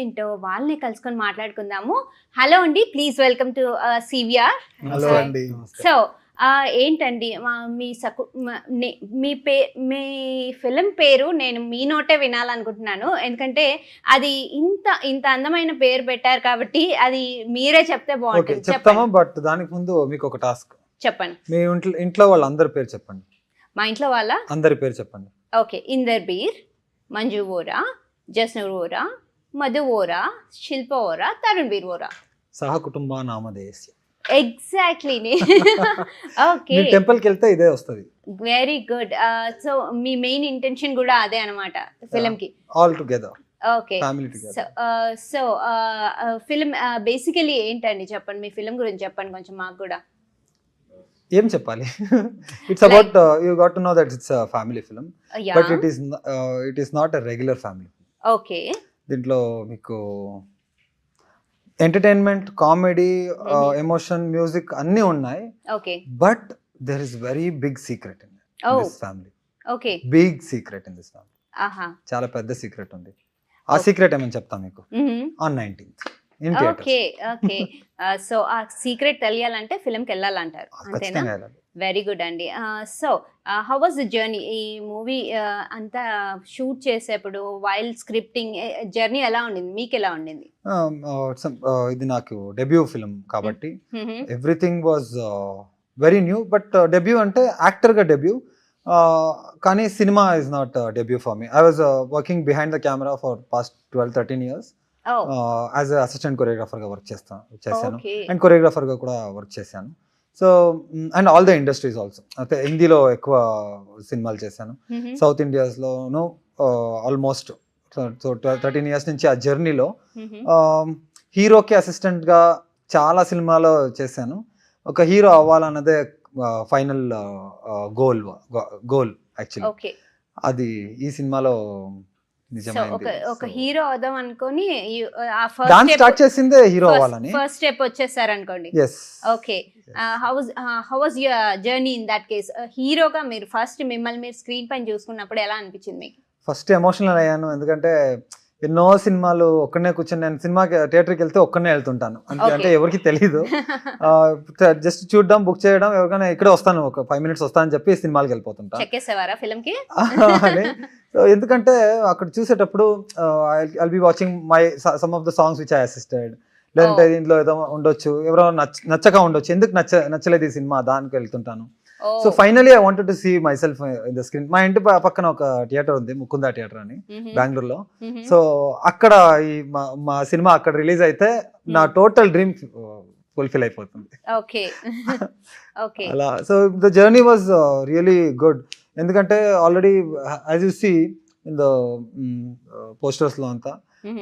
ఏంటో వాళ్ళని కలుసుకొని మాట్లాడుకుందాము. హలో అండి. Please welcome to CVR. Hello అండి. సో ఏంటండి మీ మీ ఫిలిం పేరు నేను మీ నోటే వినాలనుకుంటున్నాను. ఎందుకంటే అది ఇంత ఇంత అందమైన పేరు పెట్టారు కాబట్టి అది మీరే చెప్తే బాగుంటుంది. చెప్తామా? బట్ దానికి ముందు మీకు ఒక టాస్క్. చెప్పండి. మీ ఇంట్లో వాళ్ళందరి పేరు చెప్పండి. మా ఇంట్లో వాళ్ళ అందరి పేరు చెప్పండి. ఓకే. ఇందర్ బీర్, మంజు వోరా, జస్నూర్ వోరా, మధు వోరా, శిల్ప వోరా, తరుణ్ బీర్ వోరా. సహ కుటుంబ నామధేయస్య. ఎగ్జాక్ట్లీ. ఓకే. మీ టెంపుల్కి వెళ్తే ఇదే వస్తుంది. Very good. సో మీ మెయిన్ ఇంటెన్షన్ కూడా అదే అనమాట ఫిలిం కి. All together. Okay. Family together. So film basically ఏంటండి, చెప్పండి మీ ఫిలిం గురించి చెప్పండి కొంచెం మాకు కూడా. ఏం చెప్పాలి? It's about you got to know that it's a family film, but it is not a regular family. Okay. దీంట్లో మీకు ఎంటర్టైన్మెంట్, కామెడీ, ఎమోషన్, మ్యూజిక్ అన్నీ ఉన్నాయి. Okay. But there is very big secret in this family. Okay. Big secret in this family. ఆహా. చాలా పెద్ద secret ఉంది. ఆ secret ఏమని చెప్తా మీకు on 19th in theatres. Okay. Okay. So ఆ సీక్రెట్ తెలియాలంటే ఫిలింకి వెళ్ళాలంటారు, అంతేనా? వెరీ గుడ్ అండి. So how was the journey? ఈ మూవీ అంతా షూట్ చేసేప్పుడు వైల్ స్క్రిప్టింగ్ జర్నీ ఎలా ఉండింది, మీకు ఎలా ఉండింది? ఇది నాకు డెబ్యూ ఫిలిం కాబట్టి everything was very new. But debut అంటే యాక్టర్గా డెబ్యూ, కానీ cinema is not debut for me. I was working behind the camera for past 12-13 years. As assistant కొరియోగ్రాఫర్గా work చేశాను అండ్ కొరియోగ్రాఫర్గా కూడా వర్క్ చేశాను. So and all the industries also. అయితే హిందీలో ఎక్కువ సినిమాలు చేశాను, సౌత్ ఇండియాస్లోనూ ఆల్మోస్ట్. సో 13 years నుంచి ఆ జర్నీలో హీరోకి అసిస్టెంట్గా చాలా సినిమాలో చేశాను. ఒక హీరో అవ్వాలన్నదే ఫైనల్ గోల్ యాక్చువల్లీ. అది ఈ సినిమాలో ఒక హీరో అవుదాం అనుకొని స్టార్ట్ చేసిందే హీరో అవ్వాలని. ఫస్ట్ స్టెప్ వచ్చేసారు అనుకోండి. Okay. How was your journey in that case? హీరోగా మీరు ఫస్ట్ మిమ్మల్ని మీరు స్క్రీన్ పైన చూసుకున్నప్పుడు ఎలా అనిపించింది మీకు? ఫస్ట్ ఎమోషనల్ అయ్యాను, ఎందుకంటే ఎన్నో సినిమాలు ఒక్కనే కూర్చొని, నేను సినిమాకి థియేటర్కి వెళ్తే ఒక్కనే వెళ్తుంటాను. అంటే ఎవరికి తెలీదు, జస్ట్ చూడడం, బుక్ చేయడం, ఎవరికైనా ఇక్కడే వస్తాను, ఒక 5 minutes వస్తాను అని చెప్పి సినిమాకి వెళ్ళిపోతుంటాను. చెక్కేసేవారా ఫిల్మ్కి? ఎందుకంటే అక్కడ చూసేటప్పుడు I'll be watching some of the songs which I assisted, లేదంటే దీంట్లో ఏదో ఉండొచ్చు, ఎవరో నచ్చక ఉండొచ్చు, ఎందుకు నచ్చలేదు ఈ సినిమా, దానికి వెళ్తుంటాను. So finally I wanted to see myself in the screen. మా ఇంటి పక్కన ఒక థియేటర్ ఉంది, ముకుందా థియేటర్ అని, బెంగళూరులో. సో అక్కడ ఈ మా సినిమా అక్కడ రిలీజ్ అయితే నా టోటల్ డ్రీమ్ ఫుల్ఫిల్ అయిపోతుంది. అలా. So the journey was really good, ఎందుకంటే already as you see in the posters లో అంతా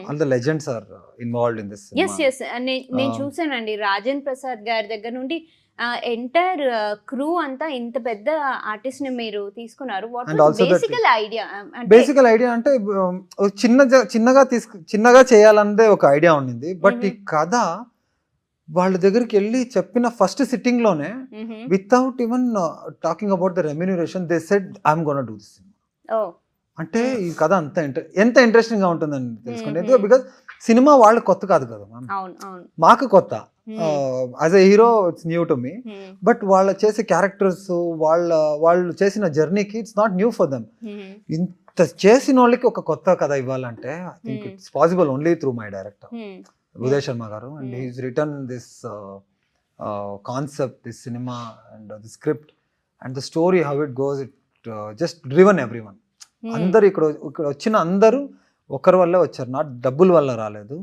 all the legends are involved in this cinema. yes నేను చూసానండి. రాజేంద్ర ప్రసాద్ గారి దగ్గర నుండి ఎంటైర్ క్రూ అంతా ఇంత పెద్ద ఆర్టిస్ట్ ని మీరు తీసుకున్నారు. వాట్ వాస్ బేసికల్ ఐడియా అంటే చిన్నగా చేయాలన్నదే ఒక ఐడియా ఉండింది. బట్ ఈ కథ వాళ్ళ దగ్గరికి వెళ్ళి చెప్పిన ఫస్ట్ సిట్టింగ్ లోనే, without even talking about the remuneration, they said I'm gonna do this cinema. అంటే ఈ కథ ఎంత ఇంట్రెస్టింగ్ గా ఉంటుందని తెలుసుకోండి. బికాస్ సినిమా వాళ్ళు కొత్త కాదు కదా మ్యామ్, మాకు కొత్త. As a hero it's new to me, but వాళ్ళు చేసే క్యారెక్టర్స్, వాళ్ళు చేసిన జర్నీకి it's not new for them. ఇంత చేసిన వాళ్ళకి ఒక కొత్త కథ ఇవ్వాలంటే I think it's possible only through my director Uday Sharma garu. And he's return this concept, this cinema and the script and the story, how it goes, it just driven everyone. అందరు ఇక్కడ వచ్చిన అందరూ ఒకరి వల్ల వచ్చారు, నాట్ డబ్బుల వల్ల రాలేదు,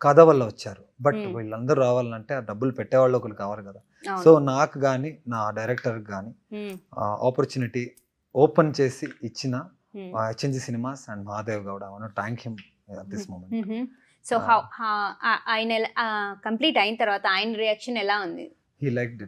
కథ వల్ల వచ్చారు. బట్ వీళ్ళందరూ రావాలంటే ఆ డబ్బులు పెట్టేవాళ్ళు ఒకరు కావాలి కదా. సో నాకు కానీ నా డైరెక్టర్ కానీ ఆపర్చునిటీ ఓపెన్ చేసి ఇచ్చిన HNG cinemas and Mahadev Gowda, I want to thank him at this moment. So ఆయన కంప్లీట్ అయిన తర్వాత ఆయన రియాక్షన్ ఎలా ఉంది? He liked it.